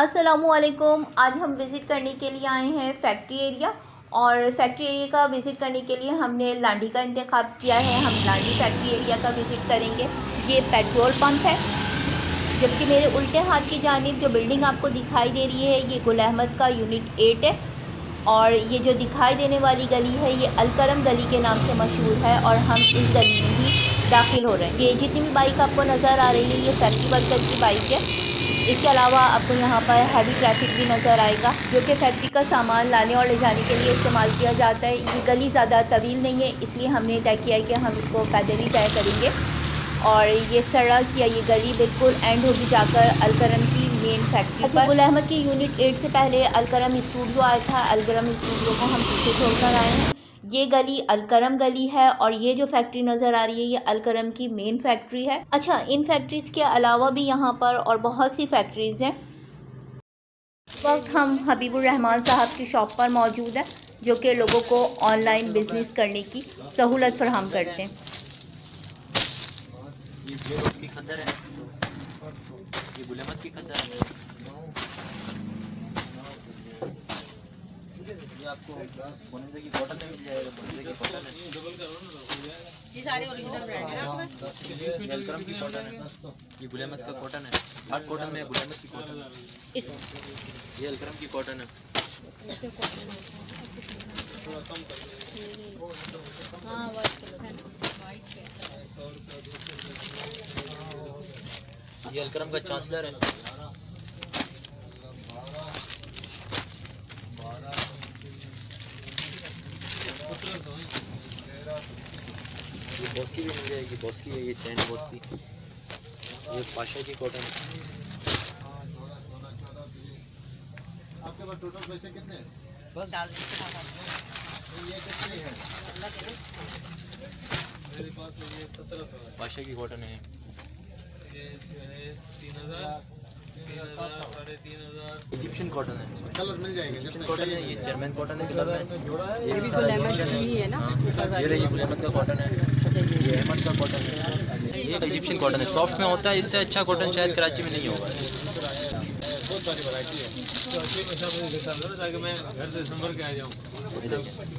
अस्सलामुअलैकुम। आज हम विज़िट करने के लिए आए हैं फैक्ट्री एरिया, और फैक्ट्री एरिया का विज़िट करने के लिए हमने लांडी का इंतखाब किया है। हम लांडी फैक्ट्री एरिया का विज़िट करेंगे। ये पेट्रोल पंप है, जबकि मेरे उल्टे हाथ की जानिब जो बिल्डिंग आपको दिखाई दे रही है ये गुल अहमद का यूनिट 8 है, और ये जो दिखाई देने वाली गली है ये अलकरम गली के नाम से मशहूर है, और हम इस गली में ही दाखिल हो रहे हैं। ये जितनी भी बाइक आपको नज़र आ रही है ये फैक्ट्री वर्कर की बाइक है। इसके अलावा आपको यहाँ पर हैवी ट्रैफिक भी नज़र आएगा, जो कि फैक्ट्री का सामान लाने और ले जाने के लिए इस्तेमाल किया जाता है। ये गली ज़्यादा तवील नहीं है, इसलिए हमने तय किया है कि हम इसको पैदल ही तय करेंगे। और ये सड़क या ये गली बिल्कुल एंड होगी जाकर अलकरम की मेन फैक्ट्री पर। गुल अहमद की यूनिट 8 से पहले अलकरम स्टूडियो आया था। अलकरम स्टूडियो को हम पीछे छोड़कर आए हैं। ये गली अलकरम गली है, और ये जो फैक्ट्री नज़र आ रही है ये अलकरम की मेन फैक्ट्री है। अच्छा, इन फैक्ट्रीज़ के अलावा भी यहाँ पर और बहुत सी फैक्ट्रीज़ हैं। इस वक्त हम हबीबुर रहमान साहब की शॉप पर मौजूद हैं, जो कि लोगों को ऑनलाइन बिजनेस करने की सहूलत फराहम करते हैं। की खदर है, ये गुल अहमद की खदर है। ये आपको बोनेज़े की कॉटन में मिल जाएगा। बोनेज़े की कॉटन है, ये सारे ओरिजिनल ब्रांड है आपके पास। ये अलकरम की कॉटन है, ये गुल अहमद का कॉटन है। हार्ड कॉटन में गुल अहमद की कॉटन है, ये अलकरम की कॉटन है। हाँ, वाइट है। ये अलकरम का चांसलर है। ये बॉस की भी मिल जाएगी, बॉस की है, ये चैन बॉस की। ये पाशा की कॉटन है। आपके पास टोटल पैसे कितने हैं? बस डाल दीजिए। ये कितने हैं? मेरे पास ये 1700 है। पाशा की कॉटन है। ये जो है 3000, 3,000, 3,500। इजिप्शियन कॉटन है, कलर मिल जाएंगे इजिप्शियन कॉटन है। ये जर्मन कॉटन है कलर में। ये भी गुल अहमद की ही है ना। ये रही गुल अहमद का कॉटन है, ये अहमद का कॉटन है। ये इजिप्शियन कॉटन है, सॉफ्ट में होता है। इससे अच्छा कॉटन शायद कराची में नहीं होगा। बहुत सारी वैरायटी है। तो अच्छी पैसा मुझे दिखा दो ताकि मैं घर से संभल के आ जाऊँ।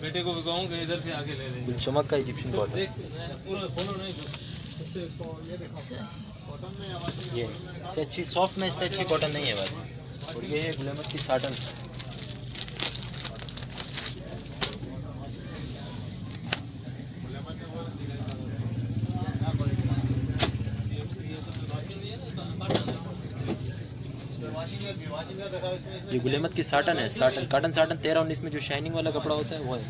बेटे को भी कहूँ कि इधर से आके ले लें। गुलचमक का इजिप्शियन कॉटन। देख, मैं पूरा फॉलो नहीं कर। ये इससे अच्छी सॉफ्ट में इससे अच्छी कॉटन नहीं है भाई। और ये है गुल अहमद की साटन। ये गुल अहमद की साटन है, साटन काटन साटन 13-19 में जो शाइनिंग वाला कपड़ा होता है वो है।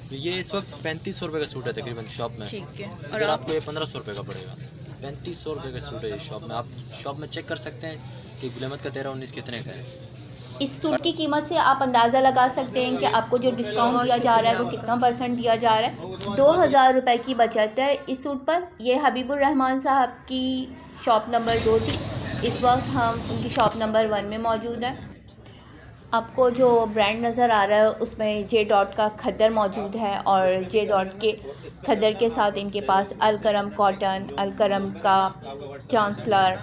तो ये इस वक्त 3500 रुपये का सूट है तकरीबन शॉप में। ठीक है। और आपको ये 1500 रुपये का पड़ेगा। 3500 रुपये का सूट है ये शॉप में। आप शॉप में चेक कर सकते हैं कि गुल अहमद का 13-19 कितने का है। इस सूट की कीमत से आप अंदाज़ा लगा सकते हैं कि आपको जो डिस्काउंट दिया जा रहा है वो कितना % दिया जा रहा है। 2000 रुपये की बचत है इस सूट पर। यह हबीबुर रहमान साहब की शॉप नंबर 2 थी। इस वक्त हम उनकी शॉप नंबर 1 में मौजूद हैं। आपको जो ब्रांड नज़र आ रहा है उसमें जे डॉट का खद्दर मौजूद है, और जे डॉट के खद्दर के साथ इनके पास अलकरम कॉटन, अलकरम का चांसलर,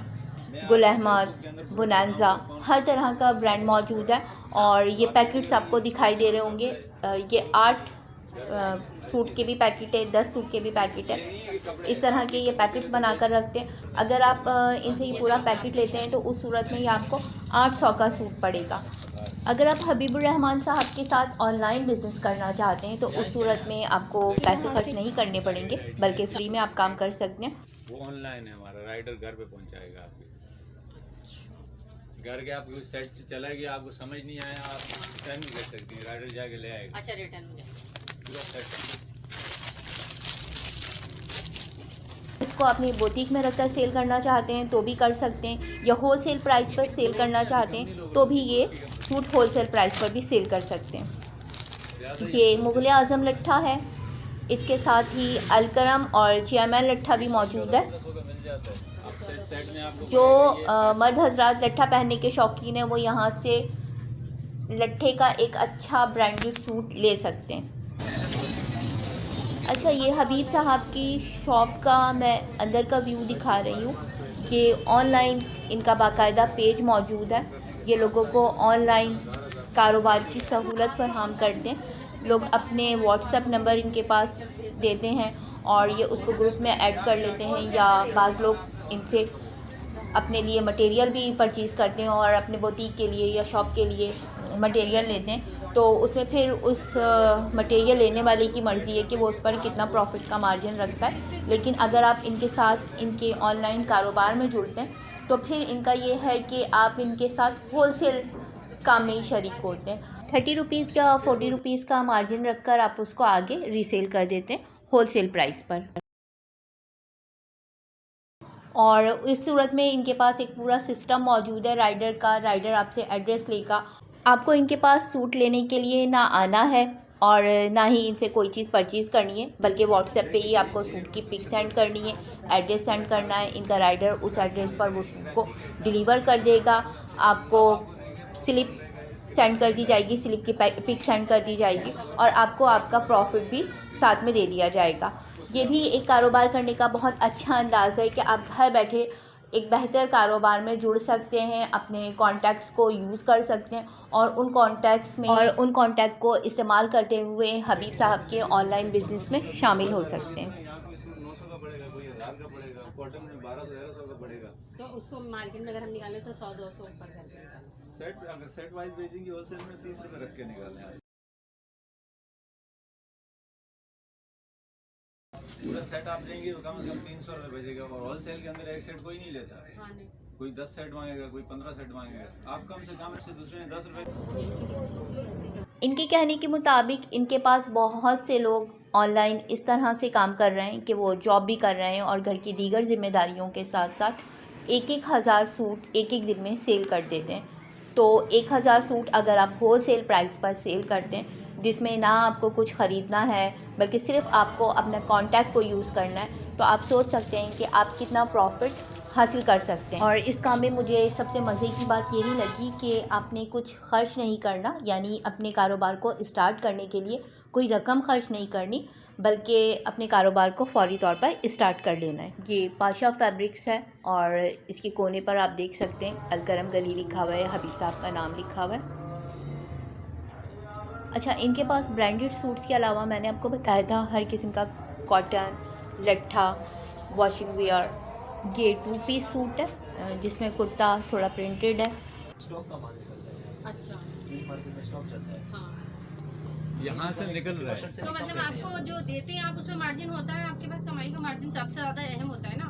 गुल अहमद, बोनांजा, हर तरह का ब्रांड मौजूद है। और ये पैकेट्स आपको दिखाई दे रहे होंगे। ये 8 सूट के भी पैकेट है, 10 सूट के भी पैकेट है। इस तरह के ये पैकेट्स बनाकर रखते हैं। अगर आप इनसे ये पूरा पैकेट लेते हैं तो उस सूरत में ये आपको 800 का सूट पड़ेगा। अगर आप हबीबुर रहमान साहब के साथ ऑनलाइन बिज़नेस करना चाहते हैं तो उस सूरत में आपको पैसे खर्च नहीं करने पड़ेंगे, बल्कि फ्री में आप काम कर सकते हैं। वो ऑनलाइन है, हमारा राइडर घर पे पहुंचाएगा आपके घर के। आपको सेट से चला गया, आपको समझ नहीं आया, आप रिटर्न भी कर सकती हैं, राइडर जाके ले आएगा अच्छा, रिटर्न हो जाए। पूरा सेट। इसको अपनी बुटीक में रखकर सेल करना चाहते हैं तो भी कर सकते हैं, या होलसेल प्राइस पर सेल करना चाहते हैं तो भी ये सूट होलसेल प्राइस पर भी सेल कर सकते हैं। ये मुग़ल आज़म लट्ठा है, इसके साथ ही अलकरम और चेयरमैन लट्ठा भी मौजूद है। जो मर्द हजरात लट्ठा पहनने के शौकीन हैं वो यहाँ से लट्ठे का एक अच्छा ब्रांडेड सूट ले सकते हैं। अच्छा, ये हबीब साहब की शॉप का मैं अंदर का व्यू दिखा रही हूँ। ये ऑनलाइन इनका बाकायदा पेज मौजूद है। ये लोगों को ऑनलाइन कारोबार की सहूलत फराहम करते हैं। लोग अपने व्हाट्सएप नंबर इनके पास देते हैं और ये उसको ग्रुप में ऐड कर लेते हैं, या बाज़ लोग इनसे अपने लिए मटेरियल भी परचेज़ करते हैं और अपने बुटीक के लिए या शॉप के लिए मटेरियल लेते हैं। तो उसमें फिर उस मटेरियल लेने वाले की मर्ज़ी है कि वो उस पर कितना प्रॉफिट का मार्जिन रखता है। लेकिन अगर आप इनके साथ इनके ऑनलाइन कारोबार में जुड़ते हैं तो फिर इनका ये है कि आप इनके साथ होलसेल काम में ही शरीक होते हैं। 30 रुपीज़ का 40 रुपीज़ का मार्जिन रखकर आप उसको आगे रीसेल कर देते हैं होलसेल प्राइस पर। और इस सूरत में इनके पास एक पूरा सिस्टम मौजूद है राइडर का। राइडर आपसे एड्रेस लेगा। आपको इनके पास सूट लेने के लिए ना आना है और ना ही इनसे कोई चीज़ परचेज़ करनी है, बल्कि व्हाट्सएप पे ही आपको सूट की पिक सेंड करनी है, एड्रेस सेंड करना है। इनका राइडर उस एड्रेस पर वो सूट को डिलीवर कर देगा। आपको स्लिप सेंड कर दी जाएगी, स्लिप की पिक सेंड कर दी जाएगी और आपको आपका प्रॉफिट भी साथ में दे दिया जाएगा। ये भी एक कारोबार करने का बहुत अच्छा अंदाज़ है कि आप घर बैठे एक बेहतर कारोबार में जुड़ सकते हैं, अपने कॉन्टैक्ट्स को यूज़ कर सकते हैं और उन कॉन्टैक्ट को इस्तेमाल करते हुए हबीब साहब के ऑनलाइन बिज़नेस में शामिल हो सकते हैं। 900 का पड़ेगा, कोई 1000 का पड़ेगा, कॉटन में 1200-1300 का पड़ेगा। तो उसको मार्केट में अगर हम निकालें तो 100-200 ऊपर करके निकालें। सेट अगर सेट वाइज बेचेंगे होलसेल में 30 रुपये रख के निकालें। पूरा सेट आप लेंगे तो कम से कम 300 रुपये बचेगा और होलसेल के अंदर एक सेट कोई नहीं लेता है। हाँ नहीं। कोई 10 सेट मांगेगा, कोई 15 सेट मांगेगा। आप कम से कम से दूसरे ने 10 रुपये। इनके कहने के मुताबिक इनके पास बहुत से लोग ऑनलाइन इस तरह से काम कर रहे हैं कि वो जॉब भी कर रहे हैं और घर की दीगर जिम्मेदारियों के साथ साथ 1,000 सूट एक दिन में सेल कर देते हैं। तो 1,000 सूट अगर आप होलसेल प्राइस पर सेल करते हैं, जिसमें ना आपको कुछ ख़रीदना है बल्कि सिर्फ आपको अपना कॉन्टैक्ट को यूज़ करना है, तो आप सोच सकते हैं कि आप कितना प्रॉफिट हासिल कर सकते हैं। और इस काम में मुझे सबसे मज़े की बात यही लगी कि आपने कुछ खर्च नहीं करना, यानी अपने कारोबार को स्टार्ट करने के लिए कोई रकम खर्च नहीं करनी, बल्कि अपने कारोबार को फ़ौरी तौर पर स्टार्ट कर लेना है। ये पाशा फैब्रिक्स है और इसके कोने पर आप देख सकते हैं अलकरम गली लिखा हुआ है, हबीब साहब का नाम लिखा हुआ है। अच्छा, इनके पास ब्रांडेड सूट्स के अलावा मैंने आपको बताया था हर किस्म का कॉटन, लट्ठा, वॉशिंग वेयर। ये 2 पीस सूट है जिसमें कुर्ता थोड़ा प्रिंटेड है। अच्छा। हाँ। यहाँ से निकल रहा है। तो मतलब आपको जो देते हैं आप उसमें मार्जिन होता है, आपके पास कमाई का मार्जिन सबसे ज़्यादा अहम होता है ना।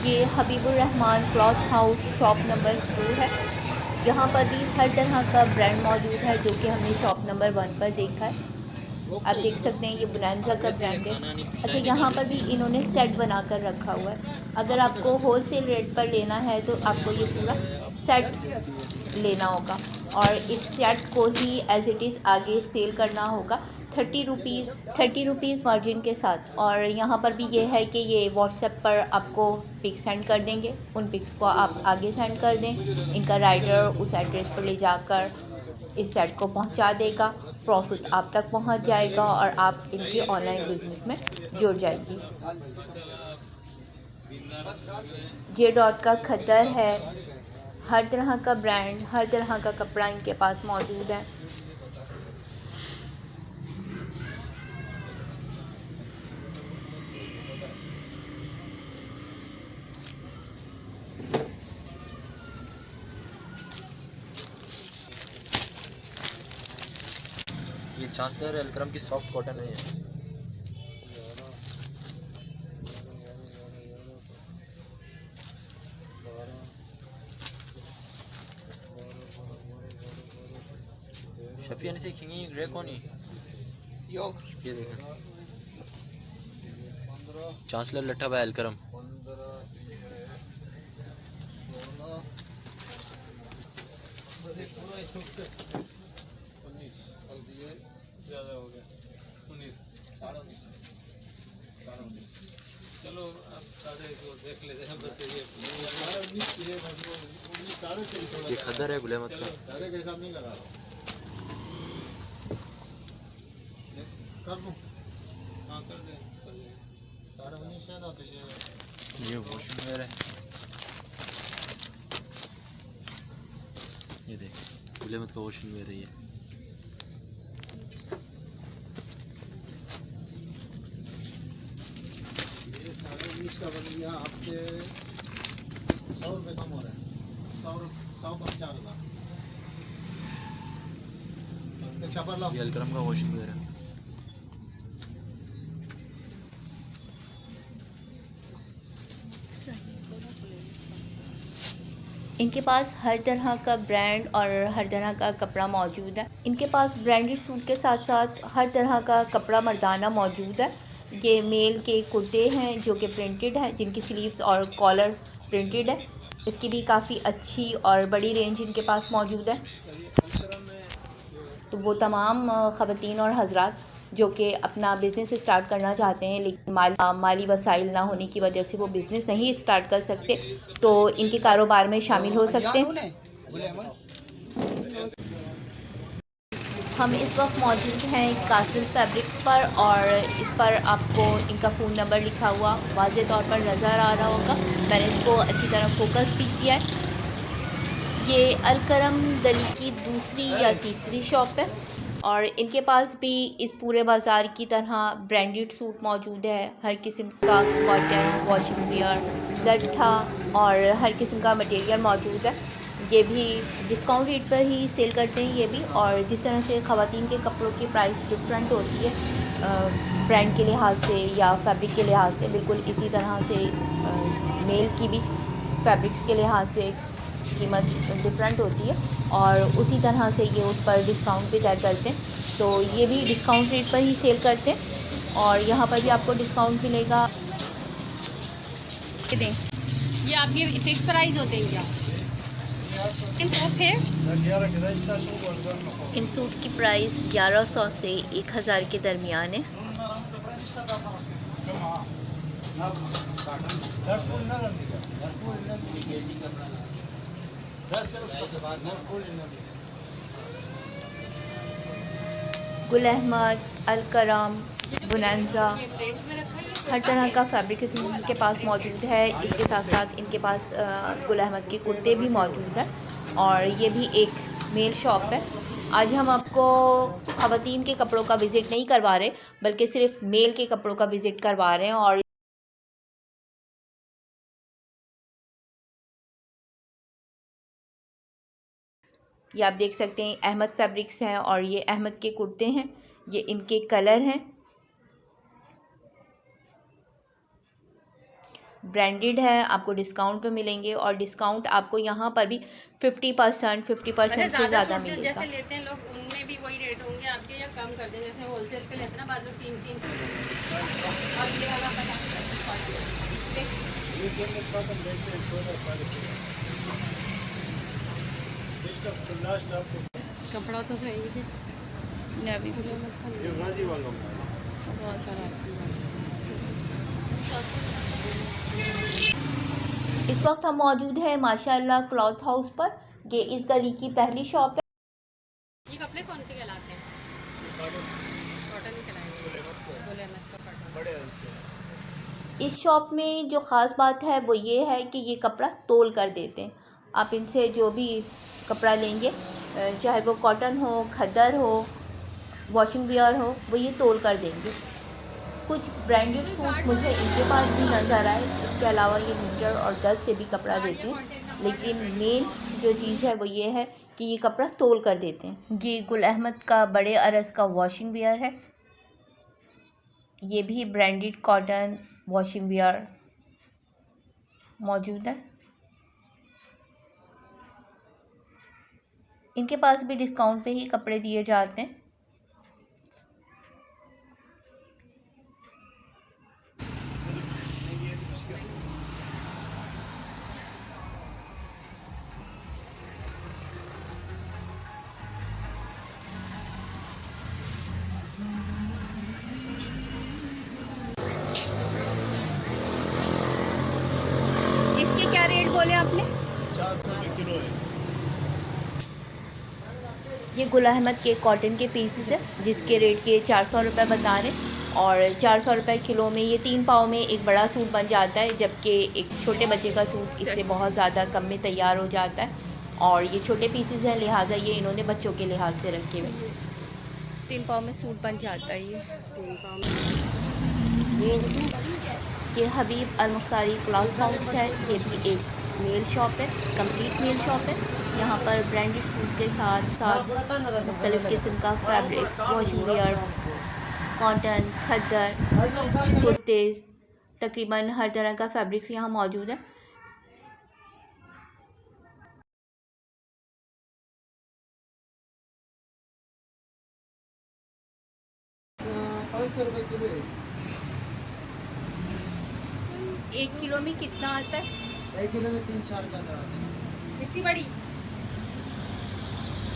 ये Habibur Rahman cloth house shop number 2 है। यहाँ पर भी हर तरह का ब्रांड मौजूद है जो कि हमने शॉप नंबर 1 पर देखा है। आप देख सकते हैं ये बोनांजा का ब्रांड है। अच्छा, यहाँ पर भी इन्होंने सेट बना कर रखा हुआ है। अगर आपको होलसेल रेट पर लेना है तो आपको ये पूरा सेट लेना होगा और इस सेट को ही एज इट इज़ आगे सेल करना होगा 30 रुपीज़ मार्जिन के साथ। और यहाँ पर भी ये है कि ये व्हाट्सएप पर आपको पिक सेंड कर देंगे, उन पिक्स को आप आगे सेंड कर दें। इनका राइडर उस एड्रेस पर ले जाकर इस सेट को पहुँचा देगा, प्रॉफिट आप तक पहुँच जाएगा और आप इनके ऑनलाइन बिजनेस में जुड़ जाएगी। जे डॉट का खतर है। हर तरह का ब्रांड, हर तरह का कपड़ा इनके पास मौजूद है। ये चांसलर अलकरम की सॉफ्ट कॉटन है ये। शफियन से खिंगी ग्रे कोनी ये देखें, चांसलर लट्ठा बाय अलकरम। ज़्यादा हो गया 19 चलो अब साढ़े को देख लेते हैं बस ये ये खदर है गुलामत का। सारे के हिसाब नहीं लगा रहा। कर दूँ हाँ कर दे 19.5 है ना, तो ये वॉशिंग वेयर है, ये देख गुलहमद का वॉशिंग वेयर है ये। ये 19.5 का बन गया आपके 100 रुपये कम हो रहा है, 100 कम 4,000। छपर लाओ। ये अलकरम का वॉशिंग वेयर है। इनके पास हर तरह का ब्रांड और हर तरह का कपड़ा मौजूद है। इनके पास ब्रांडेड सूट के साथ साथ हर तरह का कपड़ा मर्दाना मौजूद है। ये मेल के कुर्ते हैं जो कि प्रिंटेड है, जिनकी स्लीव्स और कॉलर प्रिंटेड है। इसकी भी काफ़ी अच्छी और बड़ी रेंज इनके पास मौजूद है। तो वो तमाम ख़वातीन और हज़रात जो कि अपना बिज़नेस स्टार्ट करना चाहते हैं लेकिन माली वसाइल ना होने की वजह से वो बिज़नेस नहीं स्टार्ट कर सकते, तो इनके कारोबार में शामिल हो सकते हैं। हम इस वक्त मौजूद हैं कासिम फैब्रिक्स पर और इस पर आपको इनका फ़ोन नंबर लिखा हुआ वाज़े तौर पर नज़र आ रहा होगा। मैंने इसको अच्छी तरह फोकस भी किया है। ये अलकरम दली की दूसरी या तीसरी शॉप है और इनके पास भी इस पूरे बाज़ार की तरह ब्रांडेड सूट मौजूद है। हर किस्म का कॉटन, वॉशिंग वेयर, लट्ठा और हर किस्म का मटेरियल मौजूद है। ये भी डिस्काउंट रेट पर ही सेल करते हैं ये भी। और जिस तरह से ख़वातीन के कपड़ों की प्राइस डिफरेंट होती है ब्रांड के लिहाज से या फैब्रिक के लिहाज से, बिल्कुल इसी तरह से मेल की भी फैब्रिक्स के लिहाज से कीमत डिफरेंट होती है और उसी तरह से ये उस पर डिस्काउंट भी तय करते हैं। तो ये भी डिस्काउंट रेट पर ही सेल करते हैं और यहाँ पर भी आपको डिस्काउंट मिलेगा। ये आपके फिक्स प्राइस होते हैं क्या? इन सूट की प्राइस 1100 से 1000 के दरमियान है। गुल अहमद, अलकरम, बुनंजा, हर तरह का फैब्रिक इनके पास मौजूद है। इसके साथ साथ इनके पास गुल अहमद के कुर्ते भी मौजूद हैं और ये भी एक मेल शॉप है। आज हम आपको ख़वातीन के कपड़ों का विज़िट नहीं करवा रहे बल्कि सिर्फ मेल के कपड़ों का विज़िट करवा रहे हैं। और ये आप देख सकते हैं अहमद फैब्रिक्स हैं और ये अहमद के कुर्ते हैं। ये इनके कलर हैं, ब्रांडेड है, आपको डिस्काउंट पे मिलेंगे और डिस्काउंट आपको यहाँ पर भी 50% से ज़्यादा मिलेगा। जैसे लेते हैं लोग उनमें भी वही रेट होंगे आपके या कम कर देंगे? जैसे होलसेल पे लेते हैं ना बाजू 3 और ये वाला 50। कपड़ा तो सही है नेवी बहुत सारा। इस वक्त हम मौजूद हैं माशाअल्लाह क्लॉथ हाउस पर। ये इस गली की पहली शॉप है। ये कपड़े कौन से कहलाते हैं? कॉटन ही कहलाएंगे। गुल अहमद का कॉटन। इस शॉप में जो ख़ास बात है वो ये है कि ये कपड़ा तोल कर देते हैं। आप इनसे जो भी कपड़ा लेंगे चाहे वो कॉटन हो, खद्दर हो, वॉशिंग वेयर हो, वो ये तोल कर देंगे। कुछ ब्रांडेड सूट मुझे इनके पास भी नज़र आए। इसके अलावा ये मीटर और गज से भी कपड़ा देते हैं, लेकिन मेन जो चीज़ है वो ये है कि ये कपड़ा तोल कर देते हैं। ये गुल अहमद का बड़े अरज़ का वॉशिंग वेयर है। ये भी ब्रांडेड कॉटन वॉशिंग वेयर मौजूद है। इनके पास भी डिस्काउंट पे ही कपड़े दिए जाते हैं। इसके क्या रेट बोले आपने? 400 रुपये किलो है। ये गुल अहमद के कॉटन के पीसेस है जिसके रेट के 400 रुपये बता रहे हैं और 400 रुपये किलो में ये 3 पाव में एक बड़ा सूट बन जाता है, जबकि एक छोटे बच्चे का सूट इससे बहुत ज़्यादा कम में तैयार हो जाता है। और ये छोटे पीसेस हैं, लिहाजा ये इन्होंने बच्चों के लिहाज से रखे हुए। 3 पाव में सूट बन जाता है ये 3 पाव में। ये हबीब अल मुख्तारी क्लॉथ हाउस है। ये भी एक मेल शॉप है, कंप्लीट मेल शॉप है। यहाँ पर ब्रांडेड सूट के साथ साथ मुख्तलिफ़ किस्म का फैब्रिक, वॉशिंग वेयर, कॉटन, खद्दर, कुर्ते, तकरीबन हर तरह का फैब्रिक्स यहाँ मौजूद है। ₹500 किलो है। 1 किलो में कितना आता है? 1 किलो में 3-4 चादर आते हैं। इतनी बड़ी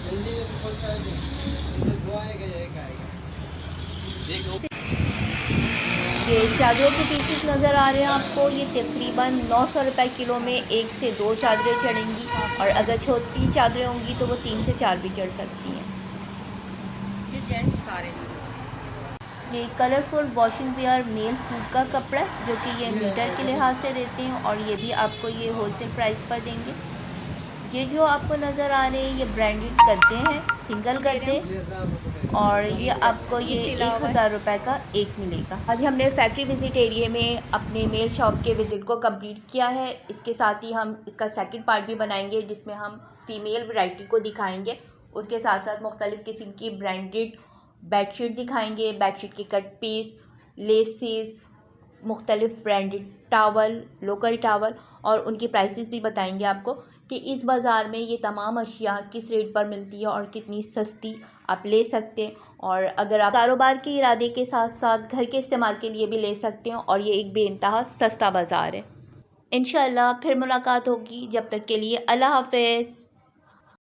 जल्दी में तो फुल साइज है, जो आएगा एक आएगा। ये चादरों के पीसेस नज़र आ रहे हैं आपको। ये तकरीबन 900 रुपये किलो में 1 से 2 चादरें चढ़ेंगी और अगर छोटी चादरें होंगी तो वो 3 से 4 भी चढ़ सकती हैं। ये जेंट्स का है। ये colourful washing wear male suit का कपड़ा है जो कि ये मीटर के लिहाज से देते हैं और ये भी आपको ये होलसेल प्राइस पर देंगे। ये जो आपको नज़र आ रहे हैं ये ब्रांडेड गद्दे हैं, सिंगल गद्दे, और ये आपको ये 1000 रुपये का एक मिलेगा। अभी हमने फैक्ट्री विज़िट एरिया में अपने मेल शॉप के विज़िट को कंप्लीट किया है। इसके साथ ही हम इसका सेकंड पार्ट भी बनाएंगे जिसमें हम फ़ीमेल वैरायटी को दिखाएंगे। उसके साथ साथ मुख्तलिफ़ किस्म की ब्रांडेड बेडशीट दिखाएंगे, बेडशीट के कट पीस, लेसेस, मुख्तलिफ़ ब्रांडेड टावल, लोकल टावल और उनकी प्राइसेस भी बताएंगे आपको कि इस बाज़ार में ये तमाम अशिया किस रेट पर मिलती है और कितनी सस्ती आप ले सकते हैं। और अगर आप कारोबार के इरादे के साथ साथ घर के इस्तेमाल के लिए भी ले सकते हैं और ये एक बेइंतहा सस्ता बाज़ार है। इंशाअल्लाह फिर मुलाकात होगी, जब तक के लिए अल्लाह हाफ़िज़।